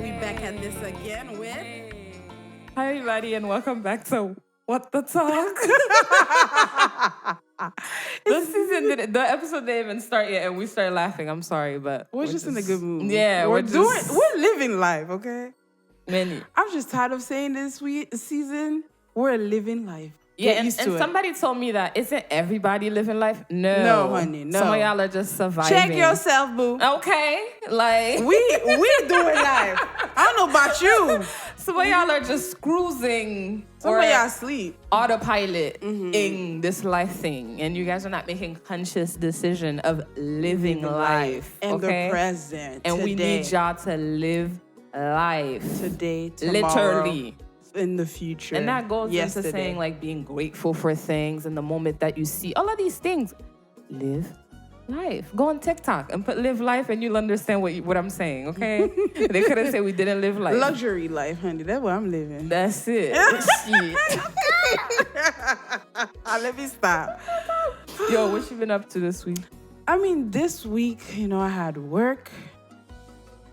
we back at this again with... Hi, everybody, and welcome back to What the Talk. The episode didn't even start yet, and we started laughing. I'm sorry, but We're just in a good mood. Yeah, we're living life, okay? Many. I'm just tired of saying this season, we're living life. Yeah, Get used and to it. somebody told me that isn't everybody living life? No, honey, no. Some of y'all are just surviving. Check yourself, boo. Okay, like we doing life. I don't know about you. some of y'all are just cruising. Some of y'all sleep. Autopilot in this life thing, and you guys are not making conscious decision of living life And okay? the present. And today. we need y'all to live life Today, tomorrow, literally. in the future. And that goes yesterday. into saying like being grateful for things and the moment that you see all of these things. Live life. Go on TikTok and put live life, and you'll understand what I'm saying. Okay? They couldn't say we didn't live life. Luxury life, honey. That's what I'm living. That's it. Shit. Let me stop. Yo, what you been up to this week? I mean, this week, I had work.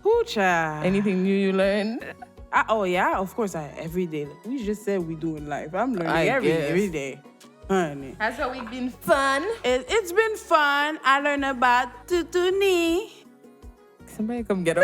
Hoocha. Anything new you learned? Of course, every day. We just said we doing life. I'm learning I guess. every day, honey. Has your week been fun? It's been fun. I learned about tutuni. Somebody come get her.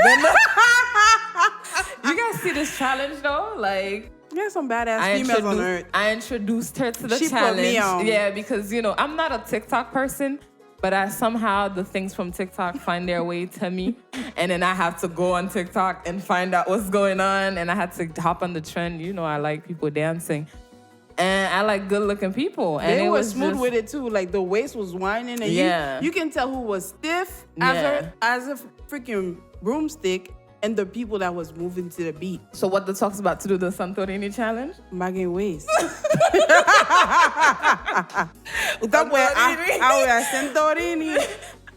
You guys see this challenge though? Like, There's some badass females on earth. I introduced her to the She put challenge. me on. Yeah, because I'm not a TikTok person, but somehow the things from TikTok find their way to me, and then I have to go on TikTok and find out what's going on, and I had to hop on the trend. I like people dancing, and I like good-looking people. And They it were was smooth just- with it too. Like the waist was whining, and Yeah. you can tell who was stiff Yeah. as a freaking broomstick, and the people that was moving to the beat. So what the talk's about to do the Santorini challenge? Bagging waist. Santorini.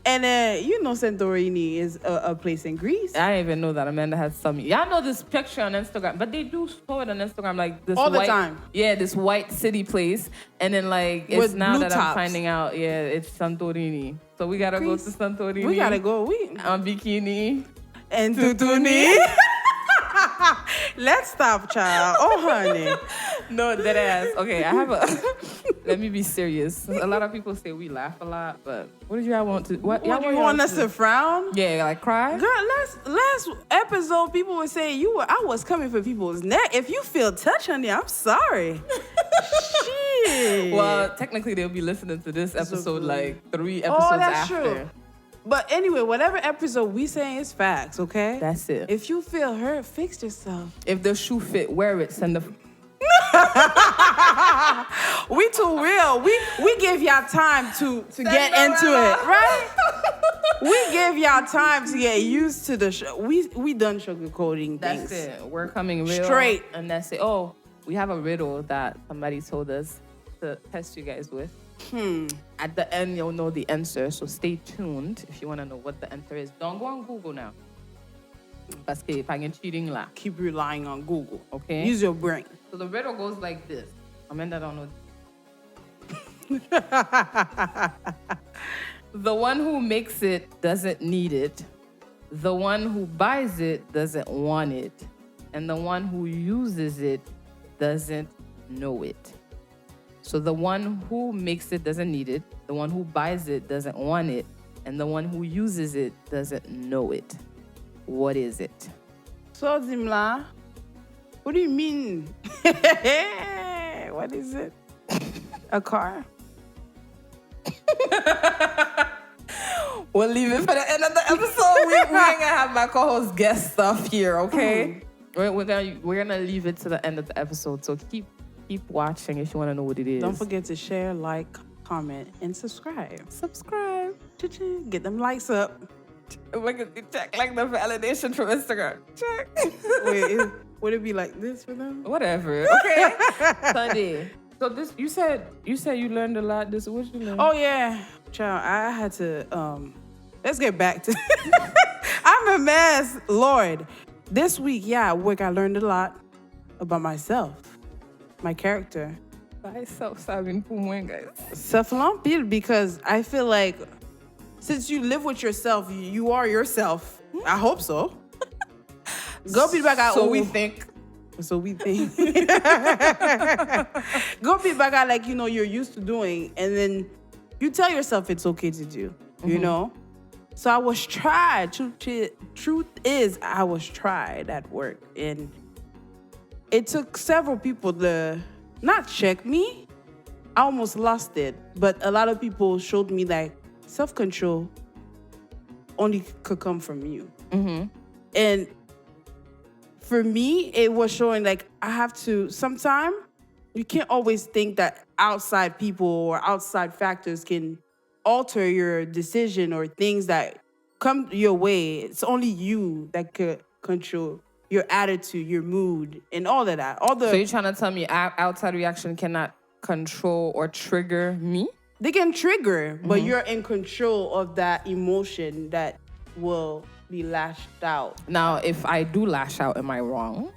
And Santorini is a place in Greece. I didn't even know that Amanda had some. Y'all know this picture on Instagram, but they do show it on Instagram like this All the white, time. Yeah, this white city place, and then like it's With now blue that I'm tops. finding out, yeah, it's Santorini. So we gotta Greece. go to Santorini. We gotta go. on bikini. And tutuni. Let's stop, child. Oh, honey. No, dead ass. Okay, I have a. Let me be serious. A lot of people say we laugh a lot, but what did y'all want to? What What, you want us to frown? Yeah, like cry. Girl, last episode, people were saying I was coming for people's neck. If you feel touched, honey, I'm sorry. Shit. Well, technically they'll be listening to this episode like 3 episodes Oh, that's after. true. But anyway, whatever episode we saying is facts, okay? That's it. If you feel hurt, fix yourself. If the shoe fit, wear it. Send the. We too real. We give y'all time to get into it, right? We give y'all time to get used to the show. We done sugarcoating things. That's it. We're coming real. Straight. And that's it. Oh, we have a riddle that somebody told us to test you guys with. At the end, you'll know the answer. So stay tuned if you want to know what the answer is. Don't go on Google now. Parce que if I get cheating la. Keep relying on Google. Okay. Use your brain. So the riddle goes like this. Amanda don't know. The one who makes it doesn't need it. The one who buys it doesn't want it. And the one who uses it doesn't know it. So the one who makes it doesn't need it. The one who buys it doesn't want it. And the one who uses it doesn't know it. What is it? So, Zimla, what do you mean? What is it? A car? We'll leave it for the end of the episode. We ain't gonna have my co-host guest stuff here, okay? We're gonna leave it to the end of the episode. So keep watching if you want to know what it is. Don't forget to share, like, comment, and subscribe. Subscribe. Cha-ching. Get them likes up. Check like the validation from Instagram. Check. Wait, would it be like this for them? Whatever. Okay. Sunday. So this you said you learned a lot. This what you learned? Oh yeah, child. I had to. Let's get back to. I'm a mess, Lord. This week, at work, I learned a lot about myself, my character. By self-serving pour moi, guys. Self-lampil, because I feel like since you live with yourself, you are yourself. I hope so. Go feedback out. So we think. So we think. Go feedback out like, you're used to doing. And then you tell yourself it's okay to do, you know? So I was tried. Truth is, I was tried at work. And it took several people to not check me. I almost lost it. But a lot of people showed me like self-control only could come from you. And for me, it was showing like I have to, sometimes you can't always think that outside people or outside factors can alter your decision or things that come your way. It's only you that could control your attitude, your mood, and all of that. So you're trying to tell me outside reaction cannot control or trigger me? They can trigger, but you're in control of that emotion that will be lashed out. Now, if I do lash out, am I wrong?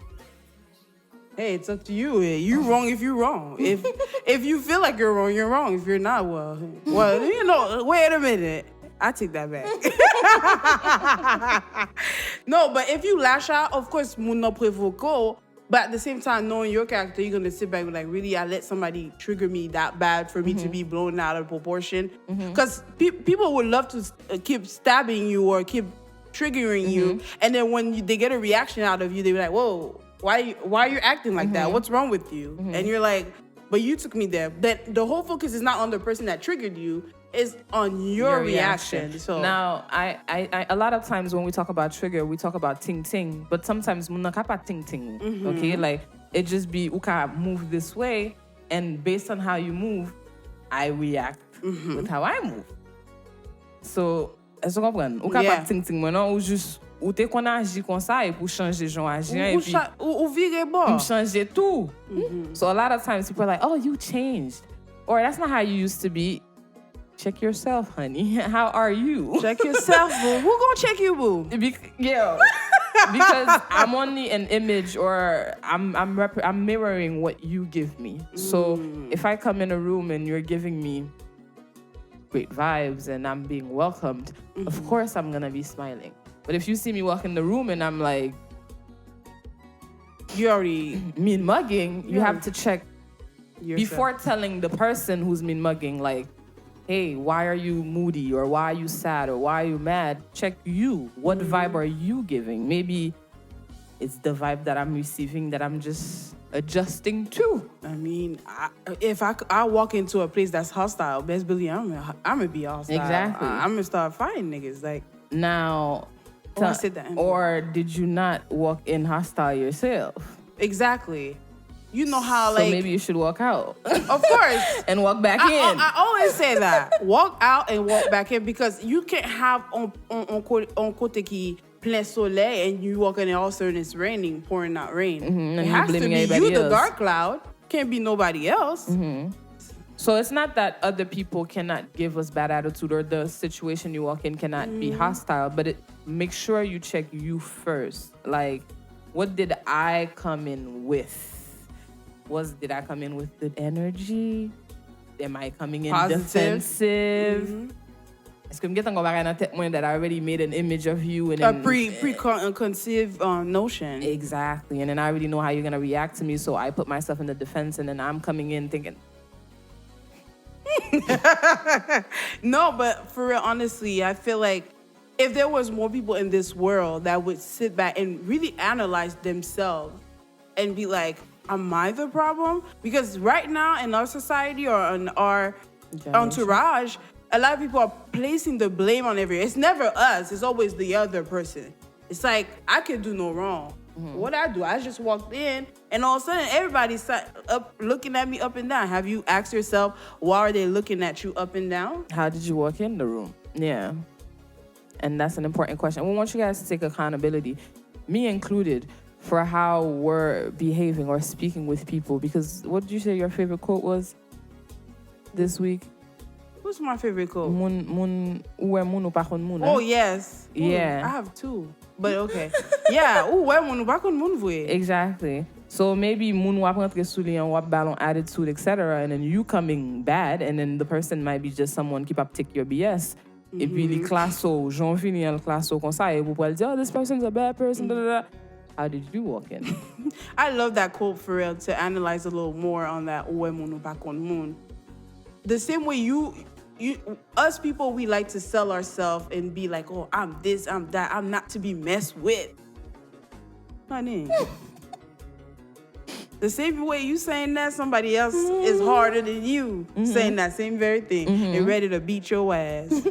Hey, it's up to you. You wrong if you're wrong. If you feel like you're wrong, you're wrong. If you're not, well, wait a minute. I take that back. No, but if you lash out, of course, muno provoco. But at the same time, knowing your character, you're gonna sit back and be like, really, I let somebody trigger me that bad for me to be blown out of proportion? Because people would love to keep stabbing you or keep triggering you, and then when they get a reaction out of you, they be like, whoa, why are you acting like that? What's wrong with you? And you're like, but you took me there. That the whole focus is not on the person that triggered you, it's on your reaction. So now, I a lot of times when we talk about trigger, we talk about ting ting, but sometimes muna kapa ting ting. Okay, like it just be uka move this way, and based on how you move, I react with how I move. So est-ce que vous comprenez? Ou capable ting ting maintenant ou juste ou t'es qu'on agit comme ça et pour changer genre agir et puis ou virer bon. Changer tout. So a lot of times people are like, "Oh, you changed." Or that's not how you used to be. Check yourself, honey. How are you? Check yourself, boo. Who gonna check you, boo? Because I'm only an image, or I'm mirroring what you give me. So if I come in a room and you're giving me great vibes and I'm being welcomed, of course I'm gonna be smiling. But if you see me walk in the room and I'm like, you already mean mugging, you have to check yourself before telling the person who's mean mugging, like, hey, why are you moody, or why are you sad, or why are you mad? Check you. What vibe are you giving? Maybe it's the vibe that I'm receiving that I'm just adjusting to. I mean, if I walk into a place that's hostile, best believe I'm gonna be hostile. Exactly. I'm gonna start fighting niggas. Like now, or did you not walk in hostile yourself? Exactly. You know how, so maybe you should walk out. Of course. And walk back in. I always say that. Walk out and walk back in, because you can't have on côté qui plein soleil and you walk in and all of a sudden it's raining, pouring out rain. It has to be you, the dark cloud. Can't be nobody else. So it's not that other people cannot give us bad attitude or the situation you walk in cannot be hostile, but make sure you check you first. Like, what did I come in with? Did I come in with good energy? Am I coming in defensive? Est-ce que je me get that I already made an image of you and a preconceived notion? Exactly, and then I already know how you're gonna react to me, so I put myself in the defense, and then I'm coming in thinking. No, but for real, honestly, I feel like if there was more people in this world that would sit back and really analyze themselves and be like, am I the problem? Because right now in our society or in our entourage, a lot of people are placing the blame on everyone. It's never us. It's always the other person. It's like, I could do no wrong. What I do? I just walked in, and all of a sudden, everybody's up looking at me up and down. Have you asked yourself, why are they looking at you up and down? How did you walk in the room? Yeah. And that's an important question. We want you guys to take accountability, me included, for how we're behaving or speaking with people. Because what did you say your favorite quote was this week? What's my favorite quote? Oh, yes. Yeah. I have two, but okay. Yeah. Exactly. So maybe moun wap rentre sou li an wap balon attitude, etc. And then you coming bad, and then the person might be just someone qui pap take your BS. Et puis li klaso, jon fini an klaso kon sa, et vous pouvez dire, oh, this person's a bad person, da da da. How did you walk in? I love that quote for real, to analyze a little more on that Owe Munu back on moon. The same way us people, we like to sell ourselves and be like, oh, I'm this, I'm that, I'm not to be messed with. Honey. The same way you saying that, somebody else is harder than you saying that same very thing and ready to beat your ass.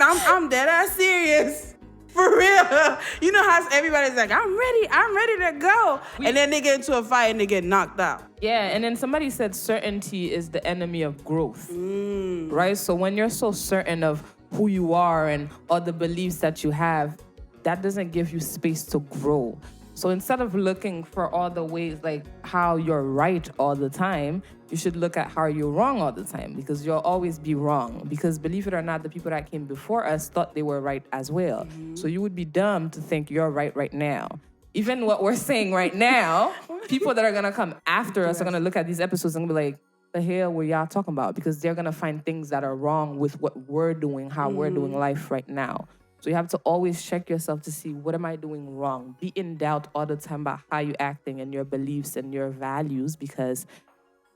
I'm dead ass serious. For real. You know how everybody's like, I'm ready to go. And then they get into a fight and they get knocked out. Yeah, and then somebody said certainty is the enemy of growth. Right? So when you're so certain of who you are and all the beliefs that you have, that doesn't give you space to grow. So instead of looking for all the ways like how you're right all the time, you should look at how you're wrong all the time, because you'll always be wrong. Because believe it or not, the people that came before us thought they were right as well. So you would be dumb to think you're right now. Even what we're saying right now, people that are going to come after us are going to look at these episodes and be like, the hell were y'all talking about? Because they're going to find things that are wrong with what we're doing, how we're doing life right now. So you have to always check yourself to see, what am I doing wrong? Be in doubt all the time about how you're acting and your beliefs and your values, because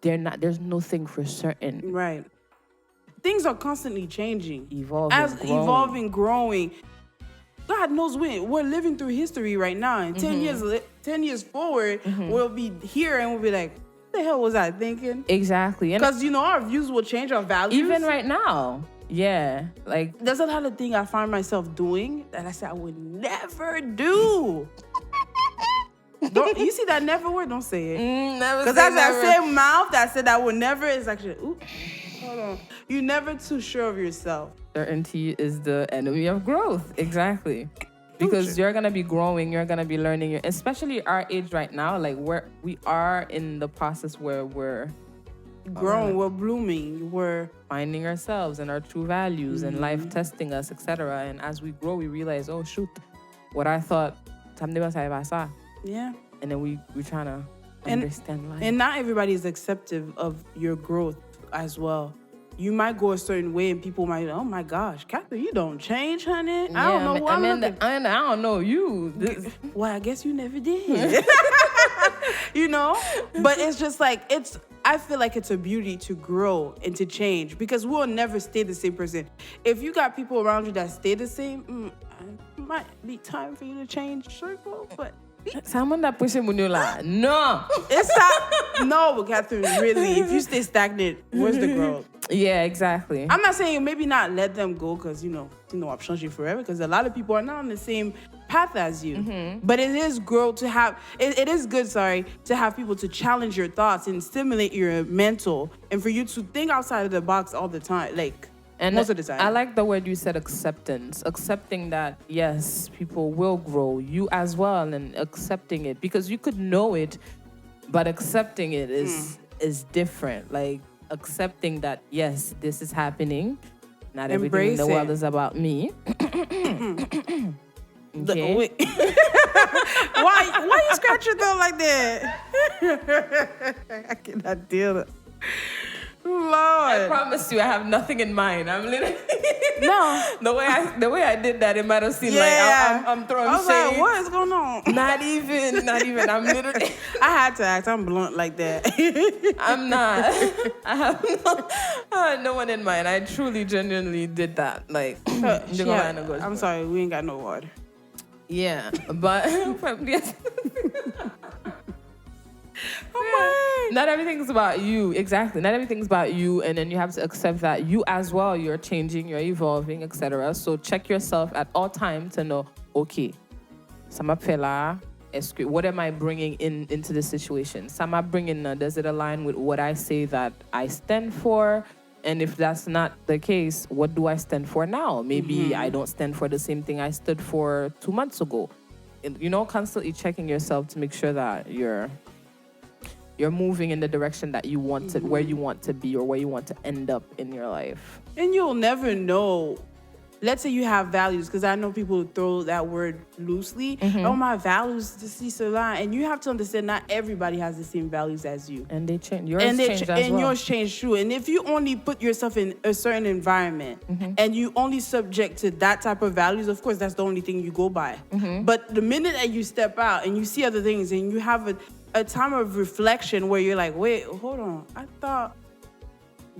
there's nothing for certain. Right. Things are constantly changing. Evolving, growing. God knows when. We're living through history right now. And 10 years forward, we'll be here and we'll be like, what the hell was I thinking? Exactly. Because, our views will change, our values. Even right now. Yeah, like there's a lot of things I find myself doing that I said I would never do. Don't you see that never word? Don't say it. Never. Because that's that same mouth that said I would never. It's actually, ooh, hold on. You're never too sure of yourself. Certainty is the enemy of growth. Exactly. Because you're gonna be growing, you're gonna be learning. Especially our age right now, like we are in the process where we're growing, we're blooming, we're finding ourselves and our true values and life testing us, etc. And as we grow, we realize, oh shoot, what I thought, yeah. And then we're trying to understand life. And not everybody is accepting of your growth as well. You might go a certain way and people might, oh my gosh, Catherine, you don't change, honey. I don't know what I don't know you. Well, I guess you never did. But it's just like, I feel like it's a beauty to grow and to change, because we'll never stay the same person. If you got people around you that stay the same, it might be time for you to change circle, but... Someone that pushing Munula. No. It's not. No, Catherine, really. If you stay stagnant, where's the growth? Yeah, exactly. I'm not saying maybe not let them go, because, I'm changing forever, because a lot of people are not on the same path as you. But it is growth to have, it is good, to have people to challenge your thoughts and stimulate your mental, and for you to think outside of the box all the time, and most of the time. I like the word you said, acceptance. Accepting that, yes, people will grow, you as well, and accepting it. Because you could know it, but accepting it is different. Like, accepting that, yes, this is happening. Not everything in the world is about me. Okay. Why you scratch your throat like that? I cannot deal with it. Lord. I promise you, I have nothing in mind. I'm literally no. The way I did that, it might have seemed like I'm throwing shade. I was like, what is going on? Not even. I'm literally. I had to act. I'm blunt like that. I'm not. I have no one in mind. I truly, genuinely did that. Like, I'm sorry, we ain't got no water. Yeah, but not everything's about you. Exactly. Not everything's about you, and then you have to accept that you as well, you're changing, you're evolving, etc. So check yourself at all times to know, okay, what am I bringing into the situation? Does it align with what I say that I stand for? And if that's not the case, what do I stand for now? Maybe I don't stand for the same thing I stood for 2 months ago. Constantly checking yourself to make sure that you're moving in the direction that you want to, where you want to be, or where you want to end up in your life. And you'll never know let's say you have values, because I know people throw that word loosely. Oh, my values, to see cela. And you have to understand not everybody has the same values as you. And they change. Yours And change as well. yours change too. And if you only put yourself in a certain environment and you only subject to that type of values, of course, that's the only thing you go by. But the minute that you step out and you see other things and you have a time of reflection where you're like, wait, hold on, I thought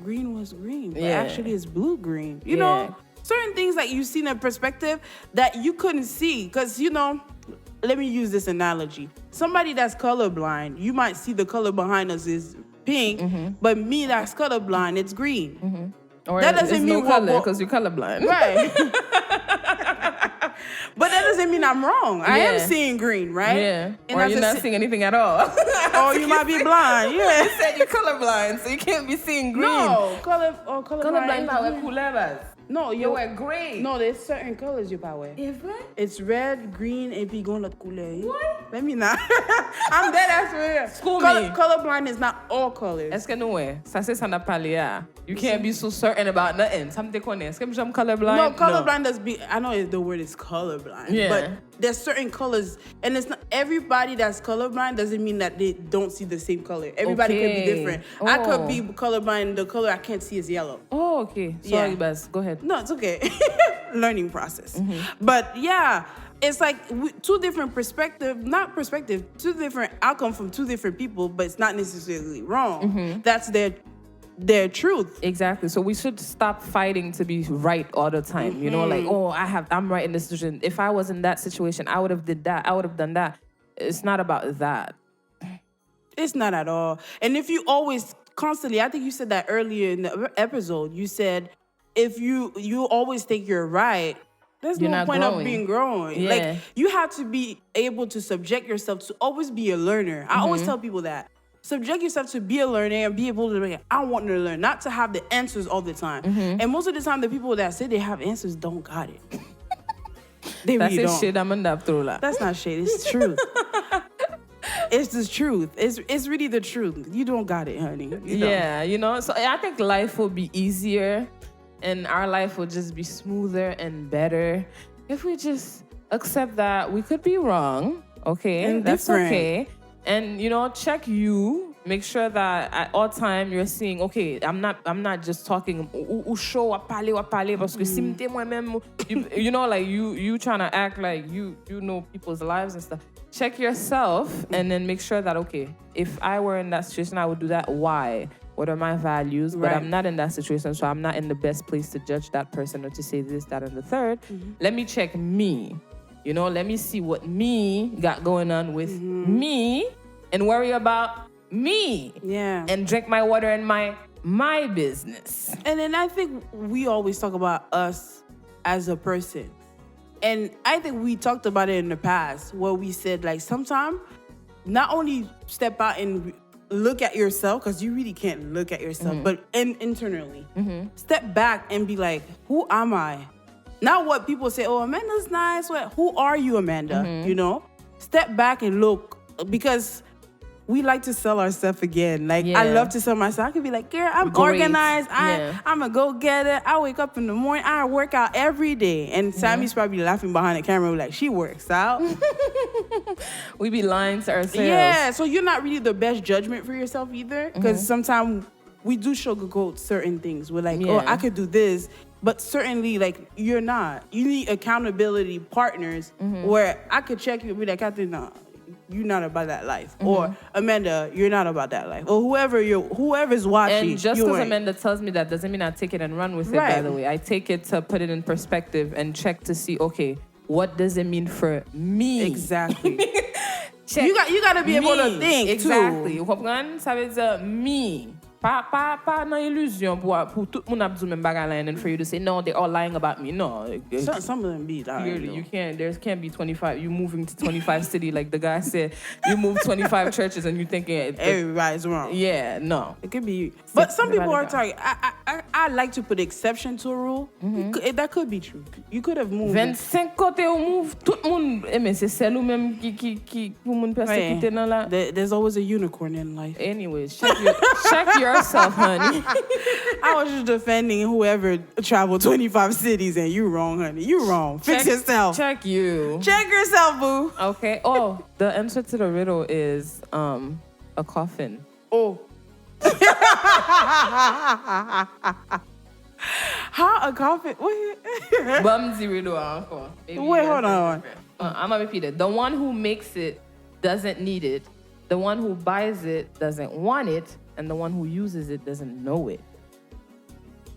green was green, but actually it's blue-green. You know, certain things that you see in a perspective that you couldn't see. Because, you know, let me use this analogy. Somebody that's colorblind, you might see the color behind us is pink, but me that's colorblind, it's green. Or that doesn't mean no color because you're colorblind. Right. But that doesn't mean I'm wrong. I am seeing green, right? Yeah. And or you're not seeing anything at all. Or you might be blind. Yeah. You said you're colorblind, so you can't be seeing green. No, colorblind. Colorblind. No, You wear gray. No, there's certain colors you power. It's red, green, et puis gon l'autre couleur. What? Let me not. I'm dead ass for real. School me. Colorblind is not all colors. Est-ce que nous, ça c'est ça n'a pas lié. You can't be so certain about nothing. Ça me déconne. Est-ce que I'm colorblind? No, colorblind does be. I know the word is colorblind, but there's certain colors, and it's not everybody that's colorblind doesn't mean that they don't see the same color. Everybody can be different. I could be colorblind. The color I can't see is yellow. Oh, okay. Sorry, Baz. Go ahead. No, it's okay. Learning process. But yeah, it's like two different two different outcome from two different people, but it's not necessarily wrong. That's their truth. Exactly. So we should stop fighting to be right all the time. You know, like, oh, I'm right in this situation. If I was in that situation, I would have did that. I would have done that. It's not about that. It's not at all. And if you always constantly, I think you said that earlier in the episode, you said if you always think you're right, there's no point of being growing. Yeah. Like, you have to be able to subject yourself to always be a learner. I always tell people that. Subject yourself to be a learner and be able to be, I want to learn, not to have the answers all the time. And most of the time, the people that say they have answers don't got it. They That's really don't. shit I'm gonna through that. That's not shit. It's truth. It's the truth. It's really the truth. You don't got it, honey. You don't. You know. So I think life will be easier, and our life will just be smoother and better if we just accept that we could be wrong. Okay, And that's different. okay. And, you know, check you. Make sure that at all time you're seeing, okay, I'm not just talking ou show ou parler parce que si m'te moi-même, you know, like you trying to act like you know people's lives and stuff. Check yourself and then make sure that, okay, if I were in that situation, I would do that. Why? What are my values? But I'm not in that situation, so I'm not in the best place to judge that person or to say this, that, and the third. Let me check me. You know, let me see what me got going on with me and worry about me. Yeah. And drink my water and my business. And then I think we always talk about us as a person. And I think we talked about it in the past where we said, like, sometimes not only step out and look at yourself, because you really can't look at yourself, but internally. Step back and be like, who am I? Not what people say, oh, Amanda's nice. Who are you, Amanda? You know? Step back and look, because we like to sell ourselves again. Like, I love to sell myself. I could be like, girl, I'm organized. I'm a go-getter. I wake up in the morning. I work out every day. And Sammy's probably laughing behind the camera like, she works out. We be lying to ourselves. Yeah, so you're not really the best judgment for yourself either. Because sometimes we do sugarcoat certain things. We're like, oh, I could do this. But certainly, like, you're not. You need accountability partners where I could check you and be like, I think, no, you're not about that life. Or, Amanda, you're not about that life. Or whoever's watching. And just because Amanda tells me that doesn't mean I take it and run with it, by the way. I take it to put it in perspective and check to see, okay, what does it mean for me? Exactly. You got to be able to think, exactly. too. Vous comprenez? Ça veut dire me. Pas dans illusion pour tout le monde a dit même bagarre and for you to say no, they're all lying about me. No, some of them be lying. You can't. There can't be 25. You moving to 25 city like the guy said. You move 25 churches and you thinking everybody's wrong. Yeah, no, it could be. But some people are talking. I like to put exception to a rule. That could be true. You could have moved. 25 côté ou move tout le monde mais c'est celle ou même qui pour moun persécuter dans la. There's always a unicorn in life. Anyways, check yourself, honey. I was just defending whoever traveled 25 cities, and you wrong, honey. You wrong. Fix yourself. Check you. Check yourself, boo. Okay. Oh, the answer to the riddle is a coffin. Oh. How a coffin? Wait. Bumsy riddle encore. Wait, hold on. I'm gonna repeat it. The one who makes it doesn't need it. The one who buys it doesn't want it, and the one who uses it doesn't know it.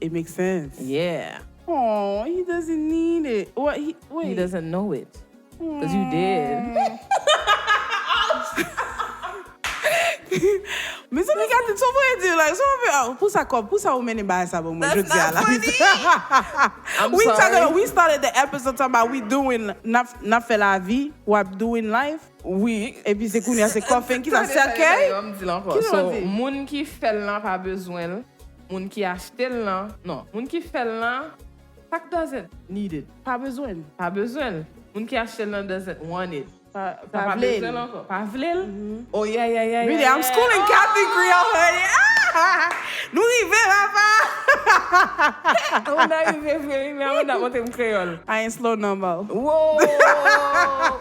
It makes sense. Yeah. Oh, he doesn't need it. What? Wait. He doesn't know it. Because you did. Mais ça me gâte tout pour dire like so pour ça ou many buy ça bon moi je dis à la. We started the episode talking about we doing not fait la vie ou doing life. Oui. Et puis c'est kounya c'est coffin qui ça cercueil. On me dit encore. So moun qui fait là pas besoin. Moun qui achète là. Non, moun qui fait là that doesn't need it. Pas besoin. Pas besoin. Moun qui achète là doesn't want it. Pas besoin encore. Pas vlel? Oh yeah. Really, I'm schooling Catholic Creole, honey. Nous arrivons, papa. On arrive, mais on a monté mon créole. I ain't slow no more. Whoa!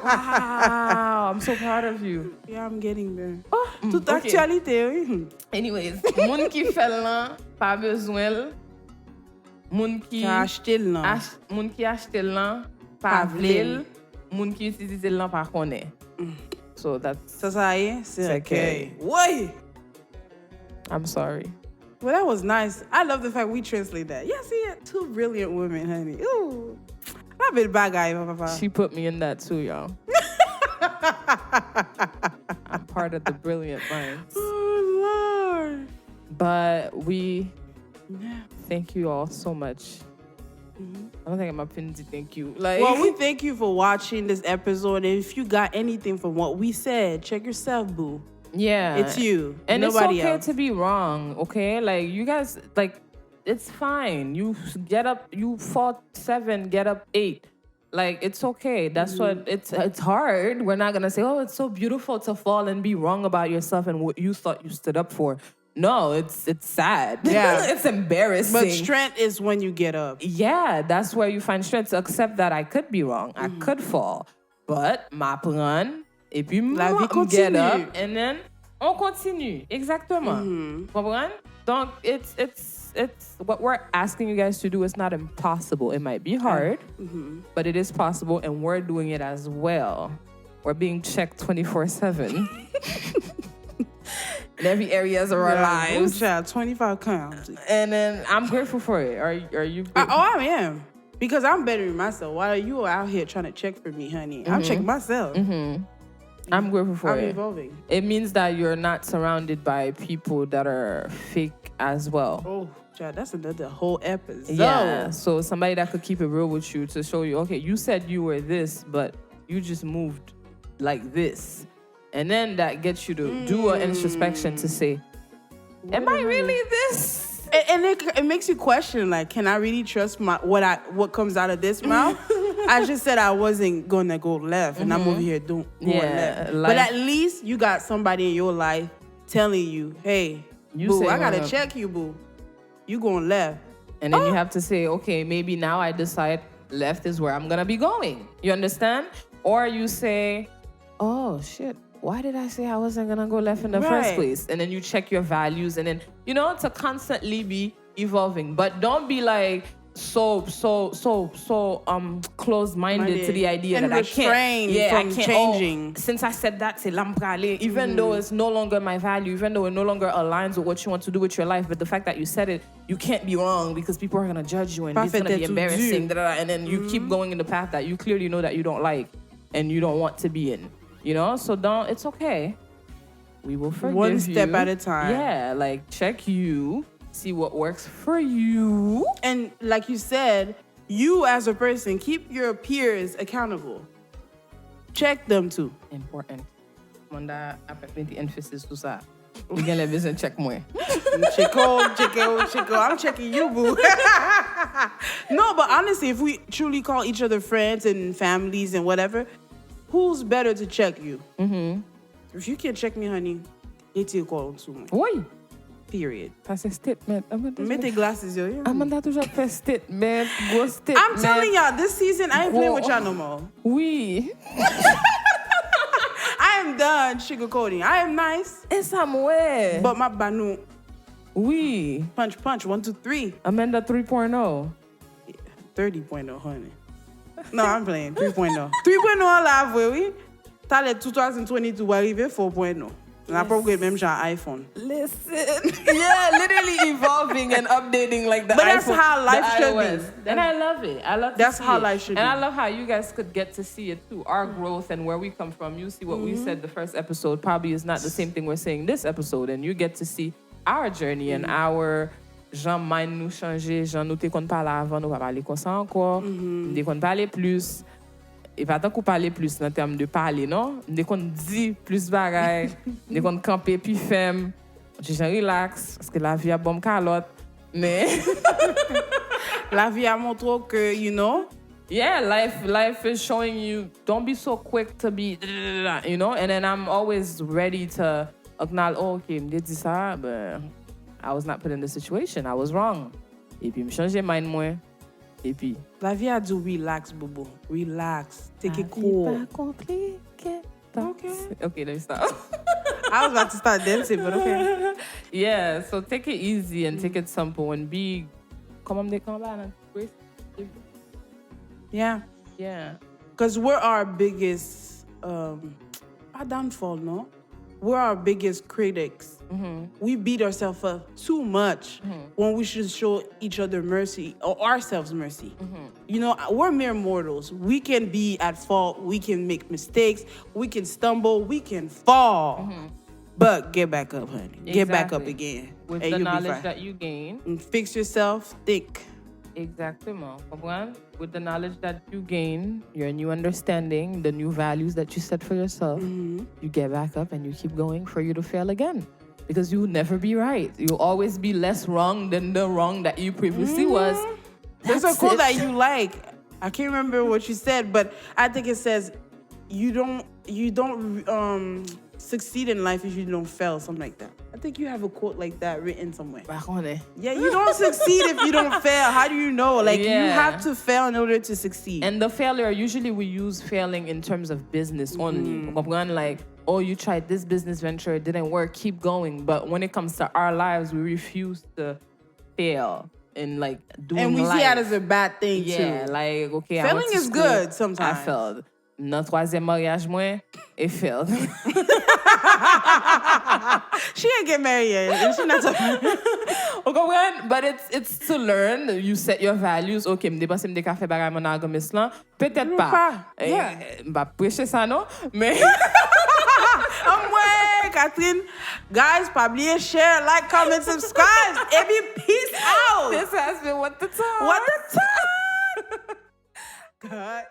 Wow! I'm so proud of you. Yeah, I'm getting there. Oh, Toute okay. actualité, oui. Anyways, moun qui fait là, pas besoin. Moun qui acheté là. Moun qui achète là, pas vlel. Moun qui utilise là, pas connaît. So that's... Ça y est, c'est okay. Wait! I'm sorry. Well, that was nice. I love the fact we translate that. Yeah, see, two brilliant women, honey. Ooh. I've been a bad guy, papa. She put me in that too, y'all. I'm part of the brilliant minds. Oh, Lord. But we thank you all so much. I don't think I'm up to thank you. Well, we thank you for watching this episode. And if you got anything from what we said, check yourself, boo. Yeah. It's you. And nobody it's okay else. to be wrong, okay? Like, you guys, like, it's fine. You get up, you fall 7, get up 8. Like, it's okay. That's what, it's hard. We're not going to say, oh, it's so beautiful to fall and be wrong about yourself and what you thought you stood up for. No, it's sad. Yeah. It's embarrassing. But strength is when you get up. Yeah, that's where you find strength to accept that I could be wrong. I could fall. But ma plan, et puis la vie continue. Get up, and then on continue. Exactement. Comprends? Donc, it's what we're asking you guys to do is not impossible. It might be hard, but it is possible, and we're doing it as well. We're being checked 24/7. In every areas of our lives. Child, 25 pounds. And then I'm grateful for it. Are you? I am. Because I'm bettering myself. While you are out here trying to check for me, honey, I'm checking myself. I'm grateful for it. I'm evolving. It means that you're not surrounded by people that are fake as well. Oh, child, that's another whole episode. Yeah. So somebody that could keep it real with you to show you, okay, you said you were this, but you just moved like this. And then that gets you to do an introspection to say, am I really this? And it makes you question, like, can I really trust what comes out of this mouth? I just said I wasn't gonna go left, and I'm over here going left. But at least you got somebody in your life telling you, hey, boo, I gotta check you, boo. You going left. And then you have to say, okay, maybe now I decide left is where I'm gonna be going. You understand? Or you say, oh, shit. Why did I say I wasn't gonna go left in the first place? And then you check your values, and then, to constantly be evolving. But don't be like so closed-minded to the idea and that I can't from changing. Since I said that, c'est l'amprale, even though it's no longer my value, even though it no longer aligns with what you want to do with your life, but the fact that you said it, you can't be wrong because people are gonna judge you and it's gonna be embarrassing. And then you keep going in the path that you clearly know that you don't like and you don't want to be in. So it's okay. We will forgive you. One step at a time. Yeah, like check you, see what works for you. And like you said, you as a person, keep your peers accountable. Check them too. Important. Manda apple the emphasis to that. You can let me check more. Chico. I'm checking you, boo. No, but honestly, if we truly call each other friends and families and whatever, who's better to check you? If you can't check me, honey, it's your call to me. Oui. Period. Ça c'est statement. Mets tes glasses, yo. Amanda toujours fait statement, gros statement. I'm telling y'all, this season, I ain't playing with y'all no more. Oui. I am done sugarcoating. I am nice. Et ça mouais. But my banu, Oui. punch, 1, 2, 3. Amanda 3.0. 30.0, honey. No, I'm playing 3.0. 3.0 live, oui. T'as les 2022 va arriver 4.0. On a pas même genre iPhone. Listen. Yeah, literally evolving and updating like the But that's iPhone, how life the should iOS. be. And I love it. I love That's to see how it. life should and be. I love how you guys could get to see it too. Our growth and where we come from. You see what we said the first episode probably is not the same thing we're saying this episode. And you get to see our journey and our Jean mind nous changer. Jean nous te kon parler avant, nous va parler comme ça encore. Nous kon parler plus. Et pas tant qu'on parler plus en termes de parler, non? Nous kon dit plus bagay. Nous kon camper puis femme. Je relax parce que la vie a bonne calotte. Mais La vie a montré que, you know, yeah, life is showing you don't be so quick to be, you know, and then I'm always ready to acknowledge, oh, okay, me dit ça, but I was not put in the situation. I was wrong. Et puis me changer mind moi. Et puis la vie a dit relax, bobo. Relax. Take it cool. Okay, let me stop. I was about to start dancing, but okay. Yeah, so take it easy and take it simple and be come on. Yeah. Yeah. Because we're our biggest downfall, no? We're our biggest critics. We beat ourselves up too much when we should show each other mercy or ourselves mercy. You know, we're mere mortals. We can be at fault. We can make mistakes. We can stumble. We can fall. But get back up, honey. Get back up Exactly. again. With and the you'll be knowledge fine. that you gain. And fix yourself. Think. Exactement. Comprends? With the knowledge that you gain, your new understanding, the new values that you set for yourself, you get back up and you keep going for you to fail again. Because you'll never be right. You'll always be less wrong than the wrong that you previously was. There's a That's quote it. that you like. I can't remember what you said, but I think it says, "You don't succeed in life if you don't fail." Something like that. I think you have a quote like that written somewhere. Yeah, you don't succeed if you don't fail. How do you know? Like, you Yeah. have to fail in order to succeed. And the failure, usually we use failing in terms of business only. Comprends? Like, oh, you tried this business venture, it didn't work, keep going. But when it comes to our lives, we refuse to fail in like doing And we life. see that as a bad thing Yeah, too. like, okay, I Failing went to is school, good sometimes. I failed. Dans troisième mariage, moi, it failed. She ain't get married yet. And she not talking. Okay, but it's to learn. You set your values. Okay, me dépenser me des cafés bagay monogamous là. Peut-être pas. Yeah. Bah prêcher ça non, mais Ouais, Catherine. Guys, probably share, like, comment, subscribe. And be peace out. this has been what the time. What the time? Cut.